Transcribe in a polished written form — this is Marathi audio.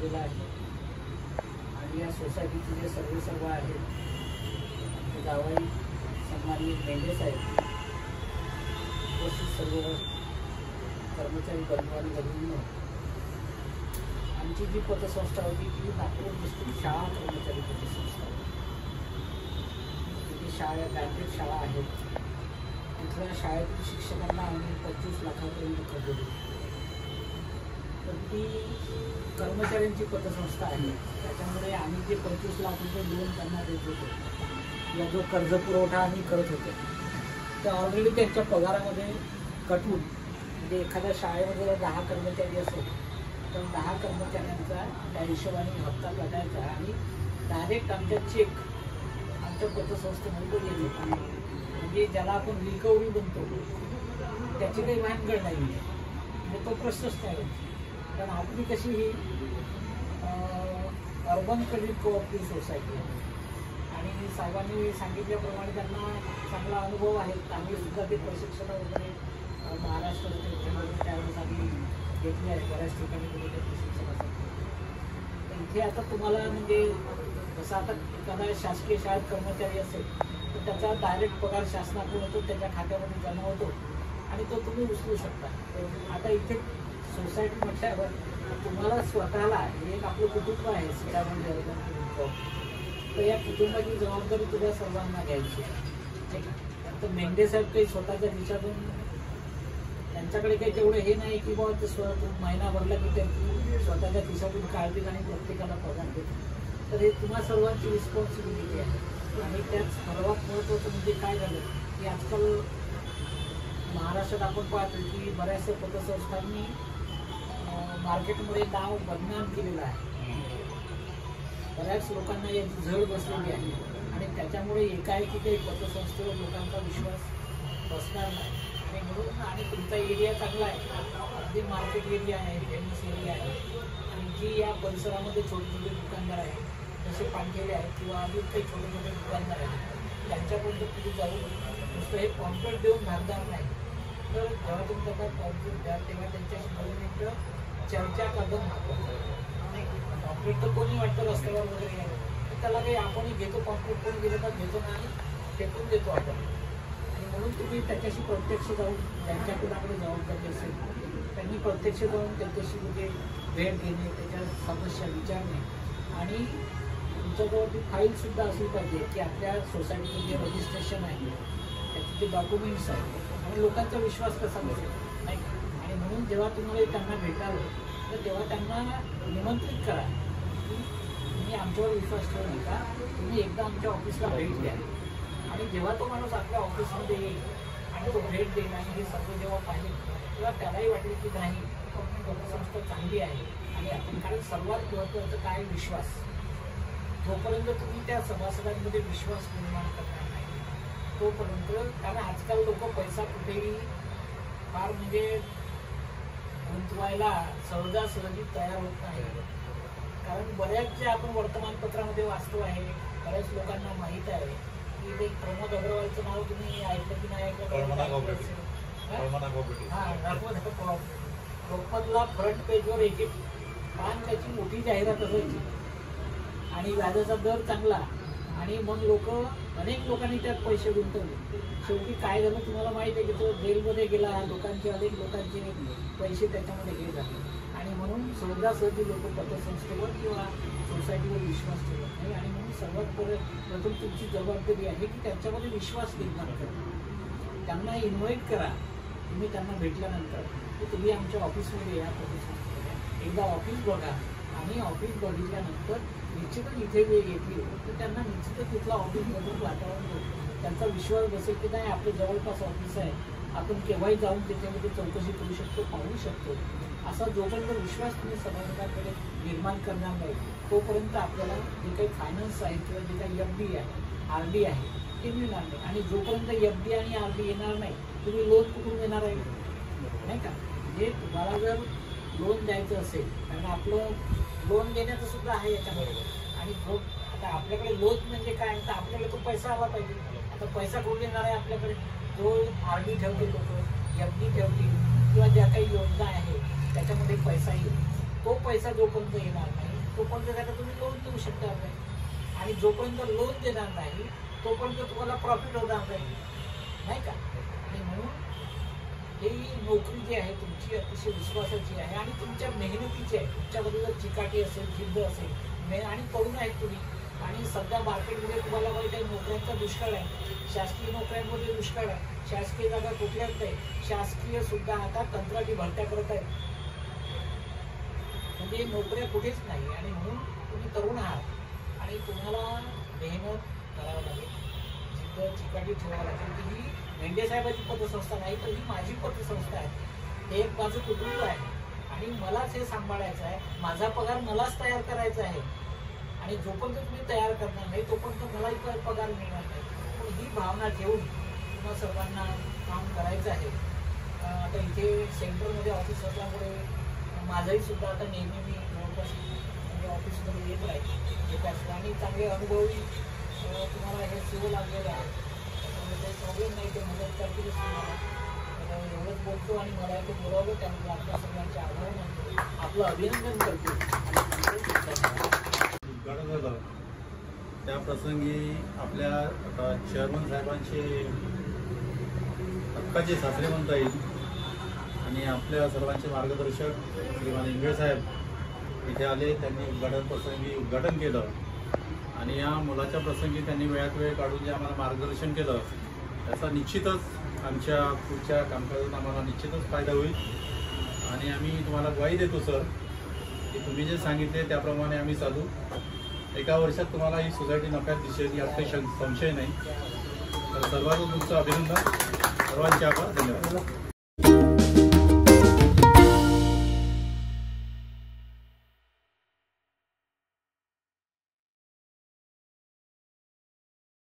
झालेला आहे आणि या सोसायटीचे जे सर्व आहेत आमचे गावाई सन्माननीय मेंढे साहेब, उपस्थित सर्व कर्मचारी बंधू आणि भगिनींनो, आमची जी पतसंस्था होती ती नागपूर डिस्ट्रिक्ट शाळा कर्मचारी पतसंस्था होती. तिथे शाळा प्रायव्हेट शाळा आहेत. तिथल्या शाळेतील शिक्षकांना आम्ही 25 लाखापर्यंत कर्ज देतो. तर ती कर्मचाऱ्यांची पतसंस्था आहे. त्याच्यामुळे आम्ही जे 25 लाख रुपये लोन त्यांना देत होतो, या जो कर्ज पुरवठा आम्ही करत होतो, तर ऑलरेडी त्यांच्या पगारामध्ये कटवून, म्हणजे एखाद्या शाळेमध्ये जर 10 कर्मचारी असेल तर 10 कर्मचाऱ्यांचा त्या हिशोबाने हप्ता काढायचा आणि डायरेक्ट आमच्या चेक आमच्या पतसंस्थेमध्ये तो येतो. म्हणजे ज्याला आपण रिकव्हरी म्हणतो त्याची काही भानगड नाही आहे, म्हणजे तो प्रश्नच नाही. कारण आपली कशी ही अर्बन क्रेडिट कोऑपरेटिव्ह सोसायटी आहे आणि साहेबांनी सांगितल्याप्रमाणे त्यांना चांगला अनुभव आहे. आम्ही सुद्धा ते प्रशिक्षण वगैरे महाराष्ट्रामध्ये त्यावेळेस आम्ही घेतले आहे बऱ्याच ठिकाणी कुठे त्या प्रशिक्षणासाठी. तर इथे आता तुम्हाला म्हणजे जसं आता एखादा शासकीय शाळेत कर्मचारी असेल तर त्याचा डायरेक्ट पगार शासनाकडून होतो, त्याच्या खात्यामध्ये जमा होतो आणि तो तुम्ही उचलू शकता. आता इथे सोसायटी म्हटल्यावर तुम्हाला स्वतःला एक आपलं कुटुंब आहे सीतारामजी अर्बन क्रेडिट, तर या कुटुंबाची जबाबदारी तुला सर्वांना घ्यायची आहे. तर मेंढे साहेब काही स्वतःच्या खिशातून, त्यांच्याकडे काही तेवढं हे नाही की बाबा ते महिना भरला की त्यांची स्वतःच्या खिशातून काढतील आणि प्रत्येकाला पगार देतील. तर हे तुम्हा सर्वांची रिस्पॉन्सिबिलिटी आहे. आणि त्यात सर्वात महत्त्वाचं म्हणजे काय झालं की आजकाल महाराष्ट्रात आपण पाहतो की बऱ्याचशा पतसंस्थांनी मार्केटमध्ये नाव बदनाम केलेलं आहे. बऱ्याच लोकांना याची झळ बसलेली आहे आणि त्याच्यामुळे एकाएकी काही पतसंस्थेवर लोकांचा विश्वास बसणार नाही. आणि म्हणून आणि तुमचा एरिया चांगला आहे, अगदी मार्केट एरिया आहे, फेमस एरिया आहे आणि जी या परिसरामध्ये छोटे छोटे दुकानदार आहेत, जसे पाणठेले आहेत किंवा अजून काही छोटे छोटे दुकानदार आहेत, त्यांच्यापर्यंत तुम्ही जाऊन नुसतं हे पॉम्पलेट देऊन भागणार नाही. तर जेव्हा तुमच्याकडे पॉम्पलेट द्या तेव्हा त्यांच्याशी बोलून एक चर्चा करणं महत्त्वाचं नाही. पॉम्पलेट तर कोणी वाटतं रस्त्यावर वगैरे आहे, तर त्याला काही आपणही घेतो, पॉम्पलेट कोणी गेलं तर घेतो ना आणि फेकून देतो आपण. आणि म्हणून तुम्ही त्याच्याशी प्रत्यक्ष जाऊन त्यांच्याकडून आपली जबाबदारी असेल, त्यांनी प्रत्यक्ष जाऊन त्यांच्याशी म्हणजे भेट घेणे, त्याच्या समस्या विचारणे आणि तुमच्याजवळ ती फाईलसुद्धा असली पाहिजे की आपल्या सोसायटीचं जे रजिस्ट्रेशन आहे त्याचे जे डॉक्युमेंट्स आहेत आणि लोकांचा विश्वास कसा बसेल नाही. आणि म्हणून जेव्हा तुम्हाला त्यांना भेटावं तर तेव्हा त्यांना निमंत्रित करा की तुम्ही आमच्यावर विश्वास ठेवू नका, तुम्ही एकदा आमच्या ऑफिसला भेट द्या. आणि जेव्हा तो माणूस आपल्या ऑफिसमध्ये येईल आणि तो भेट देईल आणि हे सर्व जेव्हा पाहिजे तेव्हा त्यालाही वाटेल की नाही पतसंस्था चांगली आहे. आणि आपण कारण सर्वात महत्त्वाचं काय विश्वास, जोपर्यंत तुम्ही त्या सभासदांमध्ये विश्वास निर्माण करणार नाही तोपर्यंत, कारण आजकाल लोक पैसा कुठेही फार म्हणजे गुंतवायला सहजासहजी तयार होत नाही. कारण बऱ्याच जे आपण वर्तमानपत्रामध्ये वाचतो आहे, बऱ्याच लोकांना माहीत आहे की ते प्रमोद अग्रवालचं नाव तुम्ही ऐकलं की नाही ऐकलं, लोकमतला फ्रंट पेजवर एक एक पान त्याची मोठी जाहिरात असायची आणि व्याजाचा दर चांगला आणि मग अनेक लोकांनी त्यात पैसे गुंतवले. शेवटी काय झालं तुम्हाला माहिती आहे की तो जेलमध्ये गेला, अनेक लोकांचे पैसे त्याच्यामध्ये हे झाले. आणि म्हणून सहजासहजी लोक पतसंस्थेवर किंवा सोसायटीवर विश्वास ठेवत नाही. आणि म्हणून सर्वात प्रथम तुमची जबाबदारी आहे की त्यांच्यामध्ये विश्वास निर्माण करा, त्यांना इन्व्हाइट करा. तुम्ही त्यांना भेटल्यानंतर की तुम्ही आमच्या ऑफिसमध्ये या, पतसंस्थेमध्ये एकदा ऑफिस बघा आणि ऑफिस बघितल्यानंतर निश्चितच इथे जे येतील तर त्यांना निश्चितच तिथला ऑफिस बघून वातावरण होतं, त्यांचा विश्वास बसेल की नाही आपलं जवळपास ऑफिस आहे, आपण केव्हाही जाऊन त्याच्यामध्ये चौकशी करू शकतो, पाहू शकतो. असा जोपर्यंत विश्वास तुम्ही सभासदांकडे निर्माण करणार नाही तोपर्यंत आपल्याला जे काही फायनान्स आहे किंवा जे काही FD आहे, RD आहे ते मिळणार नाही. आणि जोपर्यंत FD आणि RD येणार नाही तुम्ही लोन कुठून देणार आहे नाही का. म्हणजे तुम्हाला जर लोन द्यायचं असेल, कारण आपलं लोन देण्याचं सुद्धा आहे याच्याबरोबर. आणि आता आपल्याकडे लोन म्हणजे काय, तर आपल्याकडे तो पैसा आला पाहिजे. आता पैसा कुठून येणार आहे आपल्याकडे, जो RD ठेवतील लोक, FD ठेवतील किंवा ज्या काही योजना आहे त्याच्यामध्ये पैसा येईल, तो पैसा जोपर्यंत येणार नाही तोपर्यंत त्याला तुम्ही लोन देऊ शकणार नाही, आणि जोपर्यंत लोन देणार नाही तोपर्यंत तुम्हाला प्रॉफिट होणार नाही का. आणि म्हणून ही नोकरी जी आहे तुमची अतिशय विश्वासाची आहे आणि तुमच्या मेहनतीची आहे. तुमच्यामध्ये जर चिकाटी असेल, जिद्द असेल, आणि तरुण आहेत तुम्ही, आणि सध्या मार्केटमध्ये तुम्हाला काही नोकऱ्यांचा दुष्काळ आहे, शासकीय नोकऱ्यांमध्ये दुष्काळ आहे, शासकीय जागा कुठल्याच नाही, शासकीय सुद्धा आता कंत्राटी भरत्या करत आहेत, म्हणजे नोकऱ्या कुठेच नाही. आणि म्हणून तुम्ही तरुण आहात आणि तुम्हाला मेहनत करावं लागेल, जिद्द चिकाटी ठेवावं लागेल. की ही मेंढे साहेबांची पतसंस्था नाही तर ही माझी पतसंस्था आहे, हे एक माझं कुटुंब आहे आणि मलाच हे सांभाळायचं आहे, माझा पगार मलाच तयार करायचा आहे. आणि जोपर्यंत तुम्ही तयार करणार नाही तोपर्यंत मलाही पगार मिळणार नाही. पण ही भावना ठेवून तुम्हाला सर्वांना काम करायचं आहे. आता इथे सेंटरमध्ये ऑफिस असल्यामुळे माझंही सुद्धा आता नेहमी मी जवळपास म्हणजे ऑफिसमध्ये येत राहील आणि चांगले अनुभवी तुम्हाला हे सुरू लागलेले आहे, त्यामुळे काही प्रॉब्लेम नाही, ते मदत करतीलच तुम्हाला. एवढंच बोलतो आणि मला इथे बोलावलं त्यामुळे आपल्या सगळ्यांचे आभार मानतो, आपलं अभिनंदन करतो. उद्घाटन झालं त्या प्रसंगी आपल्या आता चेअरमन साहेबांचे हक्काचे सासरे म्हणता येईल आणि आपल्या सर्वांचे मार्गदर्शक श्रीमान इंगळे साहेब इथे आले. त्यांनी उद्घाटन प्रसंगी उद्घाटन केलं आणि या मुलाच्या प्रसंगी त्यांनी वेळात वेळ काढून जे आम्हाला मार्गदर्शन केलं त्याचा निश्चितच आमच्या पुढच्या कामकाजात आम्हाला निश्चितच फायदा होईल. आणि आम्ही तुम्हाला ग्वाही देतो सर की तुम्ही जे सांगितले त्याप्रमाणे आम्ही चालू. एका वर्षात तुम्हाला ही सोसायटी नफ्यात दिसेल यात काही संशय नाही. तर सर्वांचं तुमचं अभिनंदन, सर्वांचे आभार, धन्यवाद.